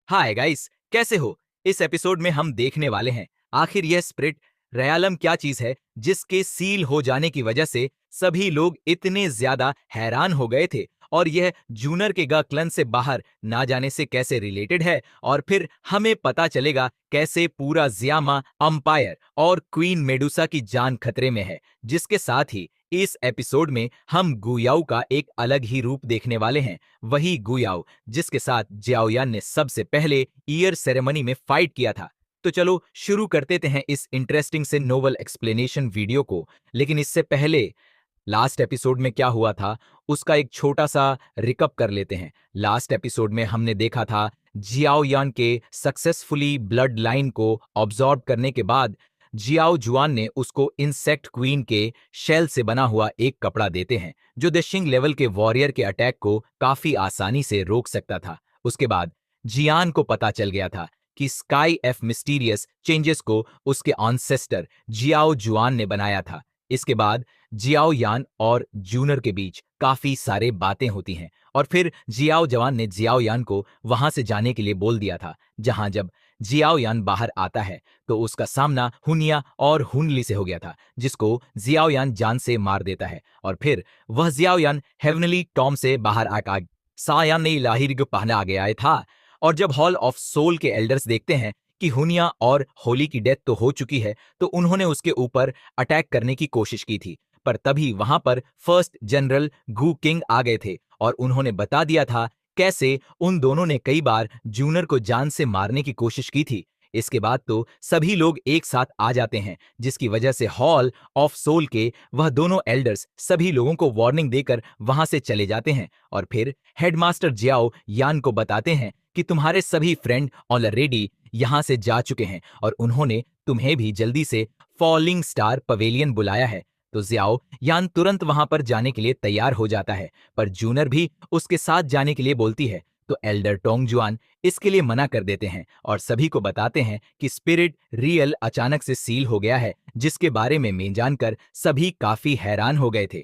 Hi guys, कैसे हो? इस एपिसोड में हम देखने वाले हैं आखिर यह स्पिरिट रयालम क्या चीज है जिसके सील हो जाने की वजह से सभी लोग इतने ज्यादा हैरान हो गए थे, और यह जूनर के गा क्लन से बाहर ना जाने से कैसे रिलेटेड है, और फिर हमें पता चलेगा कैसे पूरा जियामा अंपायर और क्वीन मेडुसा की जान खतरे में है। जिसके साथ ही इस एपिसोड में हम गुयाओ का एक अलग ही रूप देखने वाले हैं, वही गुयाओ जिसके साथ जियाओयान ने सबसे पहले ईयर सेरेमनी में फाइट किया था। तो चलो शुरू करते हैं इस इंटरेस्टिंग से नोवल एक्सप्लेनेशन वीडियो को। लेकिन इससे पहले लास्ट एपिसोड में क्या हुआ था उसका एक छोटा सा रिकअप कर लेते हैं। लास्ट एपिसोड में हमने देखा था जियाओ यान के सक्सेसफुली ब्लड लाइन को ऑब्जॉर्ब करने के बाद जियाओ जुआन ने उसको इंसेक्ट क्वीन के शेल से बना हुआ एक कपड़ा देते हैं जो देशिंग लेवल के वॉरियर के अटैक को काफी आसानी से रोक सकता था। उसके बाद जियान को पता चल गया था कि स्काई एफ मिस्टीरियस चेंजेस को उसके ऑनसेस्टर जियाओ जुआन ने बनाया था। इसके बाद जियाओ यान और जूनर के बीच काफी सारे बातें होती हैं, और फिर जियाओ जवान ने जियाओ यान को वहां से जाने के लिए बोल दिया था। जहां जब जियाओ यान बाहर आता है तो उसका सामना हुनिया और हुनली से हो गया था, जिसको जियाओ यान जान से मार देता है। और फिर वह जियाओ यान हेवनली टॉम से बाहर आकर सायान ने लाहिर पहना आ गया था। और जब हॉल ऑफ सोल के एल्डर्स देखते हैं कि हुनिया और होली की डेथ तो हो चुकी है, तो उन्होंने उसके ऊपर अटैक करने की कोशिश की थी। पर तभी वहां पर फर्स्ट जनरल गू किंग आ गए थे और उन्होंने बता दिया था कैसे उन दोनों ने कई बार जूनर को जान से मारने की कोशिश की थी। इसके बाद तो सभी लोग एक साथ आ जाते हैं, जिसकी वजह से हॉल ऑफ सोल के वह दोनों एल्डर्स सभी लोगों को वार्निंग देकर वहां से चले जाते हैं। और फिर हेडमास्टर जियाओ यान को बताते हैं कि तुम्हारे सभी फ्रेंड ऑलरेडी यहां से जा चुके हैं और उन्होंने तुम्हें भी जल्दी से फॉलिंग स्टार पवेलियन बुलाया है। तो जियाओ यान तुरंत वहां पर जाने के लिए तैयार हो जाता है, पर जूनर भी उसके साथ जाने के लिए बोलती है। तो एल्डर टोंग जुआन इसके लिए मना कर देते हैं और सभी को बताते हैं कि स्पिरिट रियल अचानक से सील हो गया है, जिसके बारे में जानकर सभी काफी हैरान हो गए थे।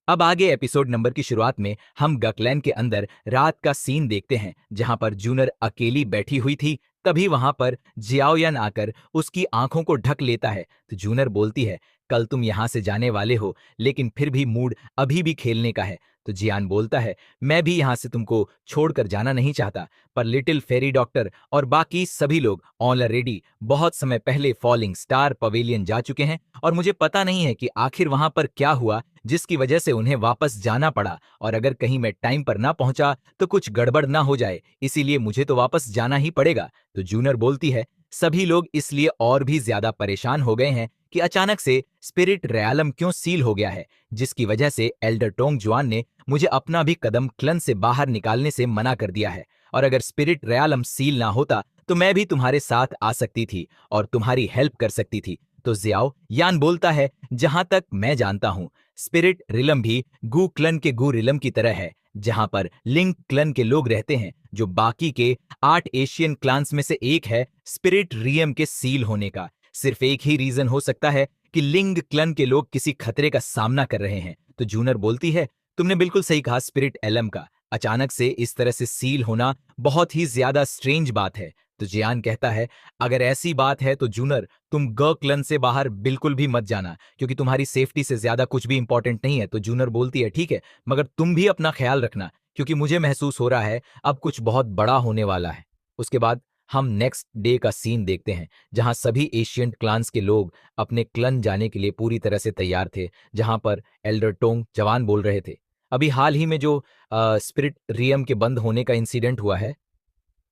अब आगे एपिसोड नंबर की शुरुआत में हम गकलैंड के अंदर रात का सीन देखते हैं, जहां पर जूनर अकेली बैठी हुई थी। तभी वहां पर जियाओयान आकर उसकी आंखों को ढक लेता है। तो जूनर बोलती है, कल तुम यहां से जाने वाले हो, लेकिन फिर भी मूड अभी भी खेलने का है। तो जियान बोलता है, मैं भी यहां से तुमको छोड़कर जाना नहीं चाहता, पर लिटिल फेरी डॉक्टर और बाकी सभी लोग ऑलरेडी बहुत समय पहले फॉलिंग स्टार पवेलियन जा चुके हैं, और मुझे पता नहीं है कि आखिर वहां पर क्या हुआ जिसकी वजह से उन्हें वापस जाना पड़ा, और अगर कहीं मैं टाइम पर ना पहुंचा तो कुछ गड़बड़ ना हो जाए, इसीलिए मुझे तो वापस जाना ही पड़ेगा। तो जूनर बोलती है, सभी लोग इसलिए और भी ज्यादा परेशान हो गए हैं कि अचानक से स्पिरिट रयालम क्यों सील हो गया है, जिसकी वजह से एल्डर टोंग जुआन ने मुझे अपना भी कदम क्लन से बाहर निकालने से मना कर दिया है, और अगर स्पिरिट रयालम सील ना होता तो मैं भी तुम्हारे साथ आ सकती थी और तुम्हारी हेल्प कर सकती थी। तो जियाओ यान बोलता है, जहां तक मैं जानता हूं स्पिरिट रिलम भी गू क्लन के गू रिलम की तरह है, जहां पर लिंग क्लन के लोग रहते हैं, जो बाकी के 8 एशियन क्लान्स में से एक है। स्पिरिट रियम के सील होने का सिर्फ एक ही रीजन हो सकता है कि लिंग क्लन के लोग किसी खतरे का सामना कर रहे हैं। तो जूनर बोलती है, तुमने बिल्कुल सही कहा स्पिरिट एलम का अचानक से इस तरह से सील होना बहुत ही ज्यादा स्ट्रेंज बात है। तो जियान कहता है, अगर ऐसी बात है तो जूनर तुम ग क्लन से बाहर बिल्कुल भी मत जाना, क्योंकि तुम्हारी सेफ्टी से ज्यादा कुछ भी इंपॉर्टेंट नहीं है। तो जूनर बोलती है, ठीक है, मगर तुम भी अपना ख्याल रखना, क्योंकि मुझे महसूस हो रहा है अब कुछ बहुत बड़ा होने वाला है। उसके बाद हम नेक्स्ट डे का सीन देखते हैं, जहां सभी एशियंट क्लान्स के लोग अपने क्लन जाने के लिए पूरी तरह से तैयार थे, जहां पर एल्डर टोंग जवान बोल रहे थे। अभी हाल ही में जो स्पिरिट रियम के बंद होने का इंसिडेंट हुआ है,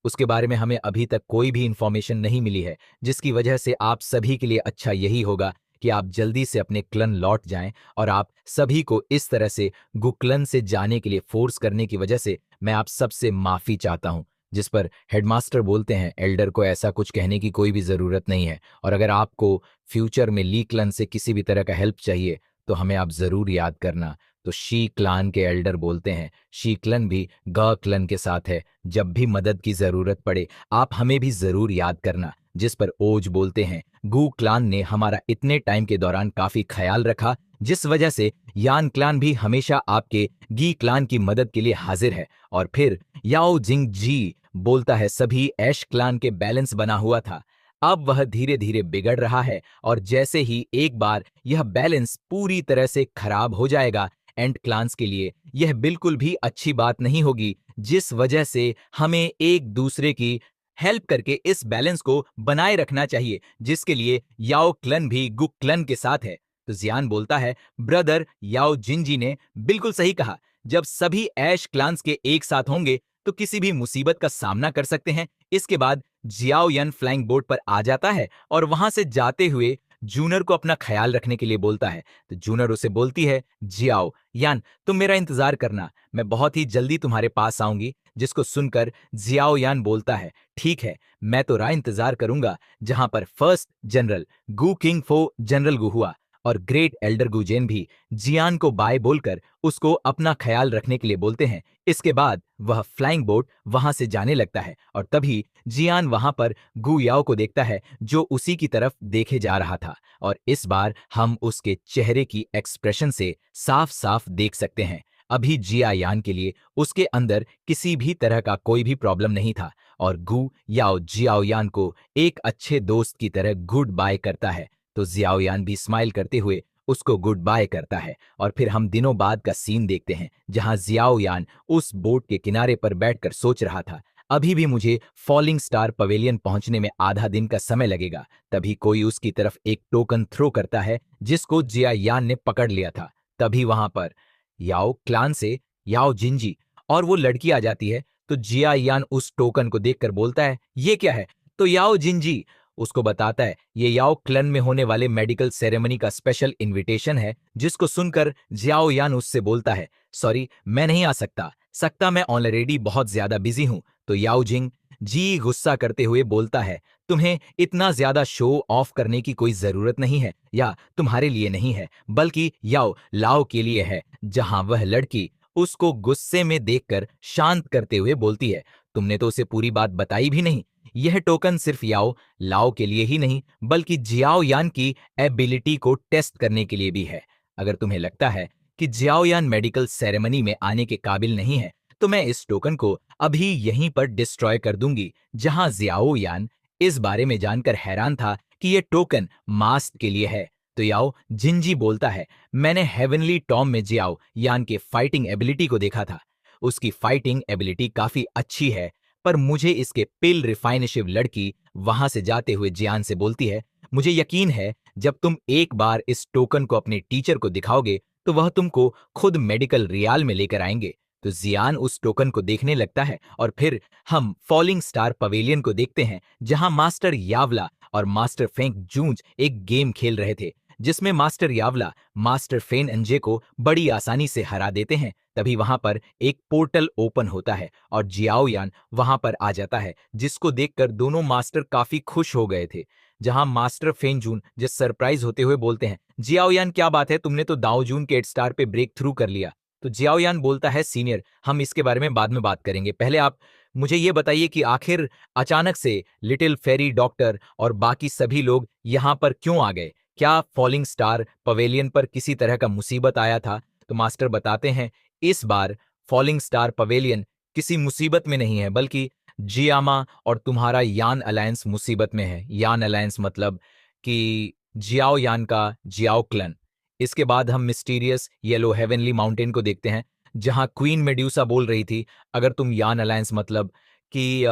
उसके बारे में हमें अभी तक कोई भी इंफॉर्मेशन नहीं मिली है, जिसकी वजह से आप सभी के लिए अच्छा यही होगा कि आप जल्दी से अपने क्लन लौट जाएं। और आप सभी को इस तरह से गुक्लन से जाने के लिए फोर्स करने की वजह से मैं आप सबसे माफी चाहता हूं। जिस पर हेडमास्टर बोलते हैं, एल्डर को ऐसा कुछ कहने की कोई भी जरूरत नहीं है, और अगर आपको फ्यूचर में ली क्लन से किसी भी तरह का हेल्प चाहिए तो हमें आप जरूर याद करना। तो शी क्लान के एल्डर बोलते हैं, शी क्लन भी ग क्लन के साथ है, जब भी मदद की जरूरत पड़े आप हमें भी जरूर याद करना। जिस पर ओज बोलते हैं, गू क्लान ने हमारा इतने टाइम के दौरान काफी ख्याल रखा, जिस वजह से यान क्लान भी हमेशा आपके गी क्लान की मदद के लिए हाजिर है। और फिर याओ जिंग जी बोलता है सभी ऐश क्लान के बैलेंस बना हुआ था, अब वह धीरे धीरे बिगड़ रहा है और जैसे ही एक बार यह बैलेंस पूरी तरह से खराब हो जाएगा, एंट क्लान्स के लिए यह बिल्कुल भी अच्छी बात नहीं होगी, जिस वजह से हमें एक दूसरे की हेल्प करके इस बैलेंस को बनाए रखना चाहिए, जिसके लिए याओ क्लन भी गुक क्लन के साथ है। तो जियान बोलता है, ब्रदर याओ जिनजी ने बिल्कुल सही कहा, जब सभी ऐश क्लान्स के एक साथ होंगे तो किसी भी मुसीबत का सामना कर सकते हैं। इसके बाद जियाओ यन फ्लाइंग बोट पर आ जाता है और वहां से जाते हुए जूनर को अपना ख्याल रखने के लिए बोलता है। तो जूनर उसे बोलती है, जियाओ यान तुम मेरा इंतजार करना, मैं बहुत ही जल्दी तुम्हारे पास आऊंगी। जिसको सुनकर जियाओ यान बोलता है, ठीक है, मैं तो राह इंतजार करूंगा जहां पर फर्स्ट जनरल गु किंग फो जनरल गु हुआ और ग्रेट एल्डर गुजेन भी जियान को बाय बोलकर उसको अपना ख्याल रखने के लिए बोलते हैं। इसके बाद वह फ्लाइंग बोट वहां से जाने लगता है और तभी जियान वहां पर गु याओ को देखता है जो उसी की तरफ देखे जा रहा था और इस बार हम उसके चेहरे की एक्सप्रेशन से साफ साफ देख सकते हैं। अभी जिया यान के लिए उसके अंदर किसी भी तरह का कोई भी प्रॉब्लम नहीं था और गु याओ जियाओ यान को एक अच्छे दोस्त की तरह गुड बाय करता है। तो जियाओ यान भी स्माइल करते हुए उसको गुड बाय करता है और फिर हम दिनों बाद का सीन देखते हैं जहां जियाओ यान उस बोट के किनारे पर बैठकर सोच रहा था, अभी भी मुझे फॉलिंग स्टार पवेलियन पहुंचने में आधा दिन का समय लगेगा। तभी कोई उसकी तरफ एक टोकन थ्रो करता है जिसको जिया यान ने पकड़ लिया था। तभी वहां पर याओ क्लान से याओ जिंजी और वो लड़की आ जाती है। तो जिया यान उस टोकन को देखकर बोलता है, ये क्या है? तो याओ जिंजी उसको बताता है, ये याओ क्लन में होने वाले मेडिकल सेरेमनी का स्पेशल इनविटेशन है। जिसको सुनकर जियाओ यान उससे बोलता है, सॉरी मैं नहीं आ सकता मैं ऑलरेडी बहुत ज्यादा बिजी हूं। तो याओ जिंग जी गुस्सा करते हुए बोलता है, तुम्हें इतना ज्यादा शो ऑफ करने की कोई जरूरत नहीं है, या तुम्हारे लिए नहीं है बल्कि याओ लाओ के लिए है। जहां वह लड़की उसको गुस्से में देखकर शांत करते हुए बोलती है, तुमने तो उसे पूरी बात बताई भी नहीं। यह टोकन सिर्फ याओ लाओ के लिए ही नहीं बल्कि जियाओ यान की एबिलिटी को टेस्ट करने के लिए भी है। अगर तुम्हें लगता है कि जियाओ यान मेडिकल सेरेमनी में आने के काबिल नहीं है तो मैं इस टोकन को अभी यहीं पर डिस्ट्रॉय कर दूंगी। जहां जियाओ यान इस बारे में जानकर हैरान था कि यह टोकन मास्ट के लिए है। तो याओ जिंजी बोलता है, मैंने हेवनली टॉम में जियाओ यान के फाइटिंग एबिलिटी को देखा था। उसकी फाइटिंग एबिलिटी काफी अच्छी है, पर मुझे इसके पिल रिफाइनिशिव लड़की वहां से जाते हुए जियान से बोलती है, मुझे यकीन है जब तुम एक बार इस टोकन को अपने टीचर को दिखाओगे तो वह तुमको खुद मेडिकल रियाल में लेकर आएंगे। तो जियान उस टोकन को देखने लगता है और फिर हम फॉलिंग स्टार पवेलियन को देखते हैं जहां मास्टर यावला और मास्टर फेंग जूंज एक गेम खेल रहे थे, जिसमें मास्टर यावला मास्टर फेन अंजे को बड़ी आसानी से हरा देते हैं। तभी वहां पर एक पोर्टल ओपन होता है और जियाओ यान वहां पर आ जाता है, जिसको देखकर दोनों मास्टर काफी खुश हो गए थे। जहां मास्टर फेन जून जिस सरप्राइज होते हुए बोलते हैं, जियाओ यान क्या बात है, तुमने तो दाओ जून के 8 स्टार पे ब्रेक थ्रू कर लिया। तो जियाओ यान बोलता है, सीनियर हम इसके बारे में बाद में बात करेंगे, पहले आप मुझे ये बताइए कि आखिर अचानक से लिटिल फेरी डॉक्टर और बाकी सभी लोग यहाँ पर क्यों आ गए? क्या फॉलिंग स्टार पवेलियन पर किसी तरह का मुसीबत आया था? तो मास्टर बताते हैं, इस बार फॉलिंग स्टार पवेलियन किसी मुसीबत में नहीं है बल्कि जियामा और तुम्हारा यान अलायंस मुसीबत में है। यान अलायंस मतलब कि जियाओ यान का जियाओ क्लन। इसके बाद हम मिस्टीरियस येलो हेवनली माउंटेन को देखते हैं जहां क्वीन मेड्यूसा बोल रही थी, अगर तुम यान अलायंस मतलब कि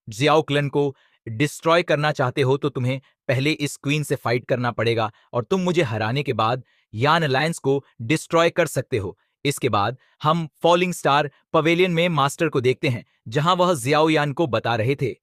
जियाओ क्लन को डिस्ट्रॉय करना चाहते हो तो तुम्हें पहले इस क्वीन से फाइट करना पड़ेगा और तुम मुझे हराने के बाद यान अलायंस को डिस्ट्रॉय कर सकते हो। इसके बाद हम फॉलिंग स्टार पवेलियन में मास्टर को देखते हैं जहां वह जियाओ यान को बता रहे थे,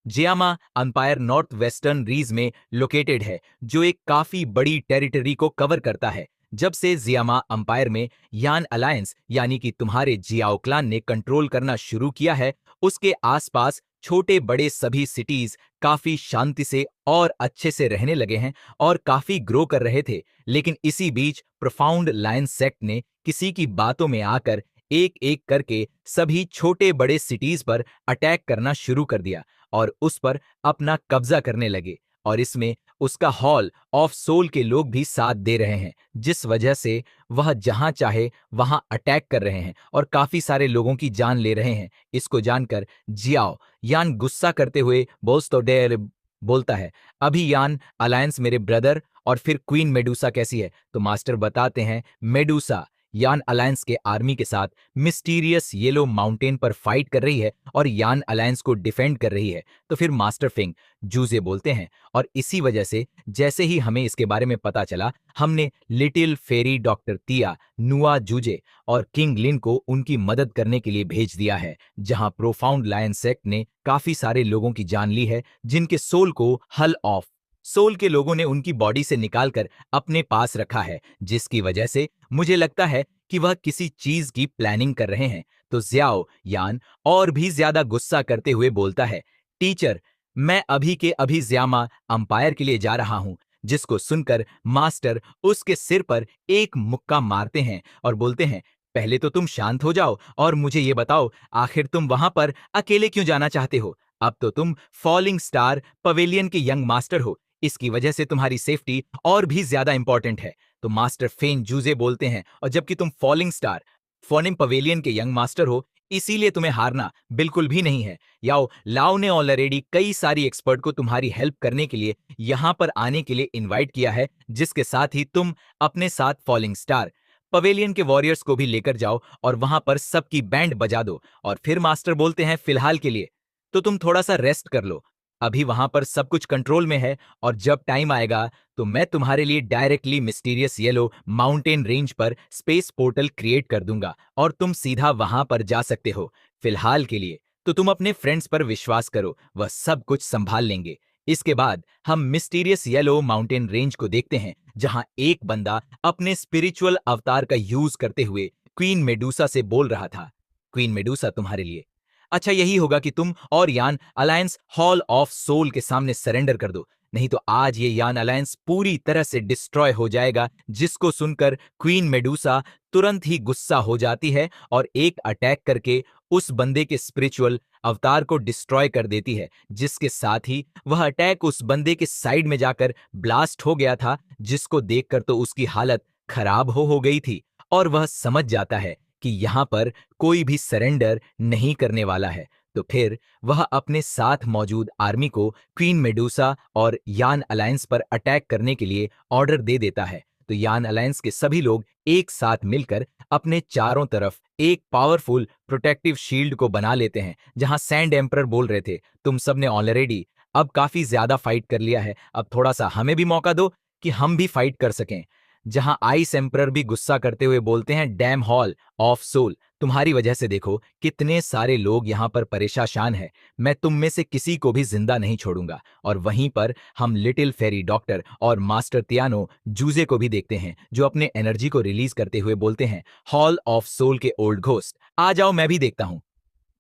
जियामा अंपायर नॉर्थ वेस्टर्न रीज में लोकेटेड है जो एक काफी बड़ी टेरिटरी को कवर करता है। जब से जियामा अंपायर में यान अलायंस यानी कि तुम्हारे जियाओ क्लान ने कंट्रोल करना शुरू किया है, उसके आसपास छोटे बड़े सभी सिटीज काफी शांति से और अच्छे से रहने लगे हैं और काफी ग्रो कर रहे थे। लेकिन इसी बीच प्रोफाउंड लायन सेक्ट ने किसी की बातों में आकर एक एक करके सभी छोटे बड़े सिटीज पर अटैक करना शुरू कर दिया और उस पर अपना कब्जा करने लगे और इसमें उसका हॉल ऑफ सोल के लोग भी साथ दे रहे हैं, जिस वजह से वह जहां चाहे वहां अटैक कर रहे हैं और काफी सारे लोगों की जान ले रहे हैं। इसको जानकर जियाओ यान गुस्सा करते हुए बोल्स्टोडेर बोलता है, अभी यान अलायंस मेरे ब्रदर और फिर क्वीन मेडुसा कैसी है? तो मास्टर बताते हैं, मेडुसा यान अलायंस के आर्मी के साथ मिस्टीरियस येलो माउंटेन पर फाइट कर रही है और यान अलायंस को डिफेंड कर रही है। तो फिर मास्टर फिंग जूजे बोलते हैं, और इसी वजह से जैसे ही हमें इसके बारे में पता चला, हमने लिटिल फेरी डॉक्टर तिया, नुआ जूजे और किंग लिन को उनकी मदद करने के लिए भेज दिया है, जहां प्रोफाउंड लायन सेक्ट ने काफी सारे लोगों की जान ली है, जिनके सोल को हल ऑफ सोल के लोगों ने उनकी बॉडी से निकालकर अपने पास रखा है, जिसकी वजह से मुझे लगता है कि वह किसी चीज की प्लानिंग कर रहे हैं। तो ज्याओ यान और भी ज्यादा गुस्सा करते हुए बोलता है, टीचर, मैं अभी के अभी ज्यामा अंपायर के लिए जा रहा हूं। जिसको सुनकर मास्टर उसके सिर पर एक मुक्का मारते हैं और बोलते हैं, पहले तो तुम शांत हो जाओ और मुझे ये बताओ, आखिर तुम वहां पर अकेले क्यों जाना चाहते हो? अब तो तुम फॉलिंग स्टार पवेलियन के यंग मास्टर हो, इसकी वजह से तुम्हारी सेफ्टी और भी ज्यादा इंपॉर्टेंट है। तो मास्टर फेन जूजे बोलते हैं, और जबकि तुम फॉलिंग स्टार फॉनिम पवेलियन के यंग मास्टर हो, इसीलिए तुम्हें हारना बिल्कुल भी नहीं है। याओ लाओ ने ऑलरेडी कई सारी एक्सपर्ट को तुम्हारी हेल्प करने के लिए यहां पर आने के लिए इनवाइट किया है, जिसके साथ ही तुम अपने साथ फॉलिंग स्टार पवेलियन के वॉरियर्स को भी लेकर जाओ और वहां पर सबकी बैंड बजा दो। और फिर मास्टर बोलते हैं, फिलहाल के लिए तो तुम थोड़ा सा रेस्ट कर लो, अभी वहां पर सब कुछ कंट्रोल में है, और जब टाइम आएगा तो मैं तुम्हारे लिए directly mysterious yellow mountain range पर स्पेस पोर्टल क्रिएट कर दूंगा और तुम सीधा वहां पर जा सकते हो। फिलहाल के लिए तो तुम अपने फ्रेंड्स पर विश्वास करो, वह सब कुछ संभाल लेंगे। इसके बाद हम मिस्टीरियस येलो माउंटेन रेंज को देखते हैं, जहां एक बंदा अपने स्पिरिचुअल अवतार का यूज करते हुए क्वीन मेडुसा से बोल रहा था, क्वीन मेडुसा तुम्हारे लिए अच्छा यही होगा कि तुम और यान अलायंस हॉल ऑफ सोल के सामने सरेंडर कर दो, नहीं तो आज ये यान अलायंस पूरी तरह से डिस्ट्रॉय हो जाएगा। जिसको सुनकर क्वीन मेडुसा तुरंत ही गुस्सा हो जाती है और एक अटैक करके उस बंदे के स्पिरिचुअल अवतार को डिस्ट्रॉय कर देती है, जिसके साथ ही वह अटैक उस बंदे के साइड में जाकर ब्लास्ट हो गया था, जिसको देखकर तो उसकी हालत खराब हो गई थी और वह समझ जाता है कि यहां पर कोई भी सरेंडर नहीं करने वाला है। तो फिर वह अपने साथ मौजूद आर्मी को क्वीन मेडुसा और यान अलायंस पर अटैक करने के लिए ऑर्डर दे देता है। तो यान अलायंस के सभी लोग एक साथ मिलकर अपने चारों तरफ एक पावरफुल प्रोटेक्टिव शील्ड को बना लेते हैं, जहां सैंड एम्परर बोल रहे थे, तुम सबने ऑलरेडी अब काफी ज्यादा फाइट कर लिया है, अब थोड़ा सा हमें भी मौका दो कि हम भी फाइट कर सकें। जहां आइस एम्परर भी गुस्सा करते हुए बोलते हैं, डैम हॉल ऑफ सोल, तुम्हारी वजह से देखो कितने सारे लोग यहां पर परेशान हैं, मैं तुम में से किसी को भी जिंदा नहीं छोड़ूंगा। और वहीं पर हम लिटिल फेरी डॉक्टर और मास्टर तियानो जूजे को भी देखते हैं, जो अपने एनर्जी को रिलीज करते हुए बोलते हैं, हॉल ऑफ सोल के ओल्ड घोस्ट, आ जाओ मैं भी देखता हूं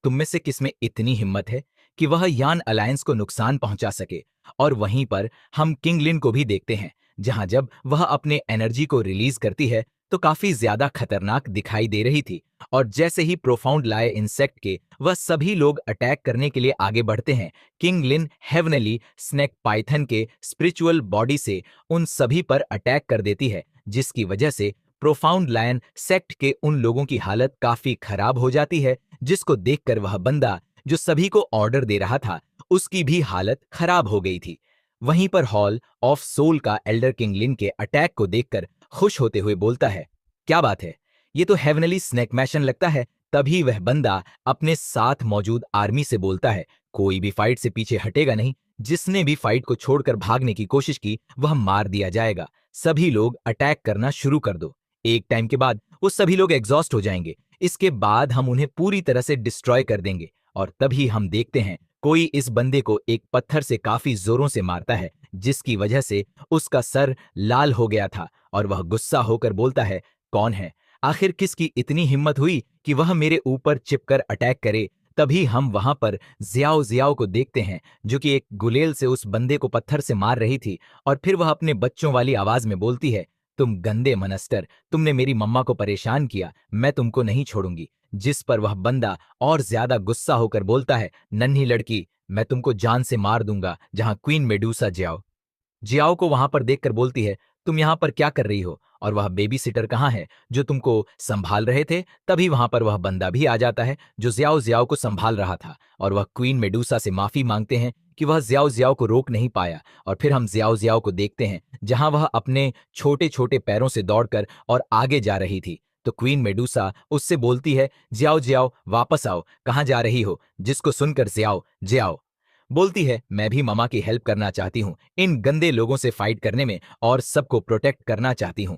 तुम में से किसमें इतनी हिम्मत है कि वह यान अलायंस को नुकसान पहुंचा सके। और वहीं पर हम किंग लिन को भी देखते हैं, जहां जब वह अपने एनर्जी को रिलीज करती है तो काफी ज्यादा खतरनाक दिखाई दे रही थी। और जैसे ही प्रोफाउंड लाए इंसेक्ट के वह सभी लोग अटैक करने के लिए आगे बढ़ते हैं, किंग लिन हेवनली स्नेक पाइथन के स्पिरिचुअल बॉडी से उन सभी पर अटैक कर देती है, जिसकी वजह से प्रोफाउंड लायन सेक्ट के उन लोगों की हालत काफी खराब हो जाती है, जिसको देखकर वह बंदा जो सभी को ऑर्डर दे रहा था, उसकी भी हालत खराब हो गई थी। वहीं पर हॉल ऑफ सोल का एल्डर किंग लिन के अटैक को देखकर खुश होते हुए बोलता है, क्या बात है, ये तो हेवनली स्नेक मैशन लगता है। तभी वह बंदा अपने साथ मौजूद आर्मी से बोलता है, कोई भी फाइट से पीछे हटेगा नहीं, जिसने भी फाइट को छोड़कर भागने की कोशिश की वह मार दिया जाएगा, सभी लोग अटैक करना शुरू कर दो। एक टाइम के बाद वो सभी लोग एग्जॉस्ट हो जाएंगे, इसके बाद हम उन्हें पूरी तरह से डिस्ट्रॉय कर देंगे। और तभी हम देखते हैं कोई इस बंदे को एक पत्थर से काफी जोरों से मारता है, जिसकी वजह से उसका सर लाल हो गया था और वह गुस्सा होकर बोलता है, कौन है, आखिर किसकी इतनी हिम्मत हुई कि वह मेरे ऊपर चिपकर अटैक करे। तभी हम वहां पर जियाओ जियाओ को देखते हैं, जो कि एक गुलेल से उस बंदे को पत्थर से मार रही थी। और फिर वह अपने बच्चों वाली आवाज में बोलती है, तुम गंदे मनस्टर, तुमने मेरी मम्मा को परेशान किया, मैं तुमको नहीं छोड़ूंगी। जिस पर वह बंदा और ज्यादा गुस्सा होकर बोलता है, नन्ही लड़की, मैं तुमको जान से मार दूंगा, जहां क्वीन मेडुसा जाओ जियाओ को वहां पर देखकर बोलती है, तुम यहाँ पर क्या कर रही हो और वह बेबी सिटर कहाँ है जो तुमको संभाल रहे थे। तभी वहां पर वह बंदा भी आ जाता है जो जियाओ जियाओ को संभाल रहा था और वह क्वीन मेडूसा से माफी मांगते हैं कि वह जियाओ जियाओ को रोक नहीं पाया। और फिर हम जियाओ जियाओ को देखते हैं जहां वह अपने छोटे छोटे पैरों से दौड़कर और आगे जा रही थी। तो क्वीन मेडूसा उससे बोलती है, जियाओ जियाओ वापस आओ, कहाँ जा रही हो। जिसको सुनकर जियाओ जियाओ बोलती है, मैं भी ममा की हेल्प करना चाहती हूँ इन गंदे लोगों से फाइट करने में और सबको प्रोटेक्ट करना चाहती हूँ।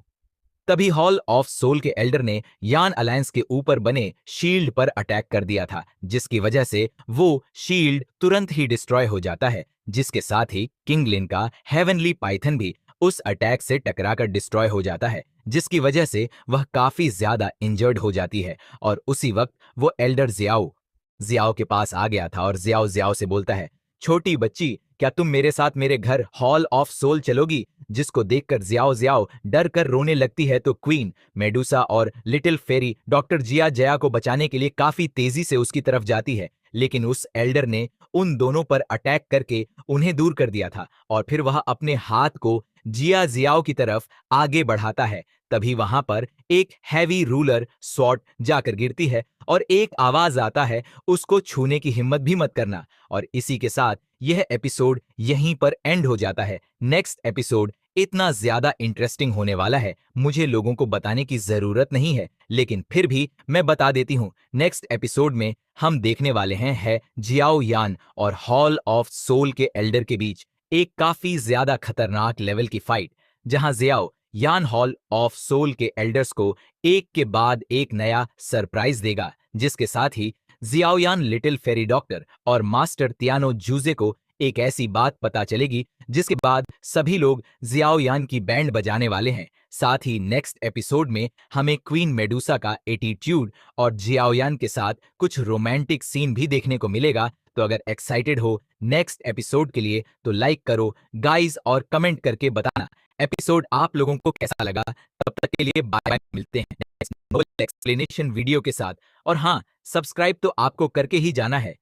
तभी हॉल ऑफ सोल के एल्डर ने यान अलायंस के ऊपर बने शील्ड पर अटैक कर दिया था, जिसकी वजह से वो शील्ड तुरंत ही डिस्ट्रॉय हो जाता है। जिसके साथ ही किंग लिन का हेवनली पाइथन भी उस अटैक से टकराकर डिस्ट्रॉय हो जाता है, जिसकी वजह से वह काफी ज्यादा इंजर्ड हो जाती है। और उसी वक्त वो एल्डर जियाओ जियाओ के पास आ गया था और जियाओ जियाओ से बोलता है, छोटी बच्ची, क्या तुम मेरे साथ मेरे घर हॉल ऑफ सोल चलोगी। जिसको देखकर जियाओ जियाओ डर कर रोने लगती है। तो क्वीन मेडूसा और लिटिल फेरी डॉक्टर जिया जया को बचाने के लिए काफी तेजी से उसकी तरफ जाती है, लेकिन उस एल्डर ने उन दोनों पर अटैक करके उन्हें दूर कर दिया था। और फिर वह अपने हाथ को जिया जियाओ की तरफ आगे बढ़ाता है। तभी वहां पर एक हैवी रूलर स्वॉर्ड जाकर गिरती है और एक आवाज आता है, उसको छूने की हिम्मत भी मत करना। और इसी के साथ यह एपिसोड यहीं पर एंड हो जाता है। नेक्स्ट एपिसोड इतना ज्यादा इंटरेस्टिंग होने वाला है, मुझे लोगों को बताने की जरूरत नहीं है, लेकिन फिर भी मैं बता देती हूँ। नेक्स्ट एपिसोड में हम देखने वाले हैं है जियाओ यान और हॉल ऑफ सोल के एल्डर के बीच एक काफी ज्यादा खतरनाक लेवल की फाइट, जहां जियाओ यान हॉल ऑफ सोल के एल्डर्स को एक के बाद एक नया सरप्राइज देगा, जिसके साथ ही जियाओयान लिटिल फेरी डॉक्टर और मास्टर तियानो जूजे को एक ऐसी बात पता चलेगी जिसके बाद सभी लोग जियाओयान की बैंड बजाने वाले हैं। साथ ही नेक्स्ट एपिसोड में हमें क्वीन मेडूसा का एटीट्यूड और जियाओयान के साथ कुछ रोमांटिक सीन भी देखने को मिलेगा। तो अगर एक्साइटेड हो नेक्स्ट एपिसोड के लिए तो लाइक करो गाइस और कमेंट करके बताना एपिसोड आप लोगों को कैसा लगा। तब तक के लिए बाय बाय, मिलते हैं नेक्स्ट एक्सप्लेनेशन वीडियो के साथ। और हाँ, सब्सक्राइब तो आपको करके ही जाना है,